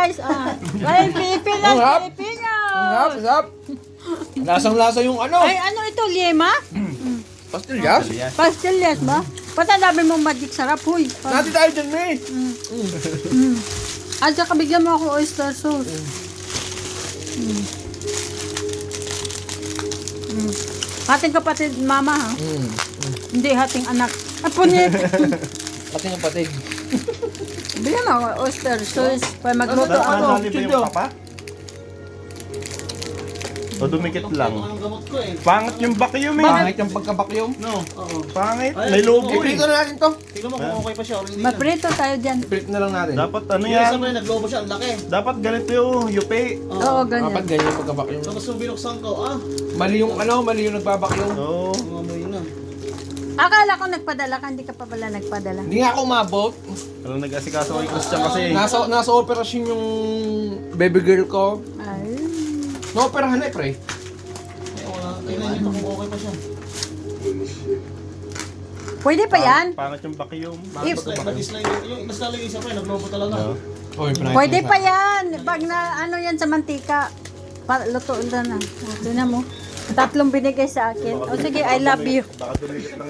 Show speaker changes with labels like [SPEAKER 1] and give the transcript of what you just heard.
[SPEAKER 1] guys. Ay, Pilipinas,
[SPEAKER 2] Ang hap.
[SPEAKER 1] Pilipinas.
[SPEAKER 2] Sarap. Lasang-lasa yung ano.
[SPEAKER 1] Ay, ano ito, lima?
[SPEAKER 2] Pastillas.
[SPEAKER 1] Pastillas ba? Patanabi mo magic sarap, huy.
[SPEAKER 2] Nati tayo dyan, May.
[SPEAKER 1] At saka bigyan mo ako oyster sauce. Hating kapatid mama ha? Hindi hating anak. Apunit.
[SPEAKER 2] Pati ng patig.
[SPEAKER 1] Bigyan mo ako oyster sauce. Para magluto ako.
[SPEAKER 3] Nadali ba yung papa? O dumikit lang.
[SPEAKER 4] Ang gamot ko eh.
[SPEAKER 3] Pangit yung vacuum eh.
[SPEAKER 2] Pangit yung pagkabakyong.
[SPEAKER 4] No, oo.
[SPEAKER 3] Pangit.
[SPEAKER 4] Ay,
[SPEAKER 3] May logo
[SPEAKER 2] Iprito
[SPEAKER 3] eh.
[SPEAKER 2] na natin to.
[SPEAKER 4] Tingnan mo kung okay pa siya or hindi na.
[SPEAKER 1] Maprito tayo dyan.
[SPEAKER 2] Iprito na lang natin.
[SPEAKER 3] Dapat ano
[SPEAKER 4] Yung
[SPEAKER 3] yan?
[SPEAKER 4] isa mo yung naglobo siya, ang laki.
[SPEAKER 3] Dapat ganito yung yupi.
[SPEAKER 1] Oo,
[SPEAKER 2] Dapat
[SPEAKER 1] ganyan.
[SPEAKER 2] ganyan yung pagkabakyong.
[SPEAKER 4] Tapos yung binuksan ko,
[SPEAKER 2] Mali yung ano, mali yung nagbabakyong.
[SPEAKER 3] Oo.
[SPEAKER 4] ang amoy na.
[SPEAKER 1] Akala ko nagpadala ka, hindi ka pa pala nagpadala.
[SPEAKER 2] Hindi nga ako umabot.
[SPEAKER 3] Alam nag-asikaso kay Christian kasi.
[SPEAKER 2] Nasa operasyon yung baby girl ko.
[SPEAKER 1] Ay.
[SPEAKER 2] No-operahan na eh, pre.
[SPEAKER 4] Eh, wala. Tingnan niyo kung okay pa siya.
[SPEAKER 1] Pwede pa yan?
[SPEAKER 3] Pangit yung vacuum.
[SPEAKER 1] If,
[SPEAKER 4] Nag-slide yung isa pa, naglobo talaga.
[SPEAKER 3] Oo.
[SPEAKER 2] Oh, yung
[SPEAKER 1] pwede pa yan. Pag na ano yan sa mantika, luto na na. Ito na mo. 3 binigay sa akin. O sige, I love you.
[SPEAKER 3] Baka dumikit lang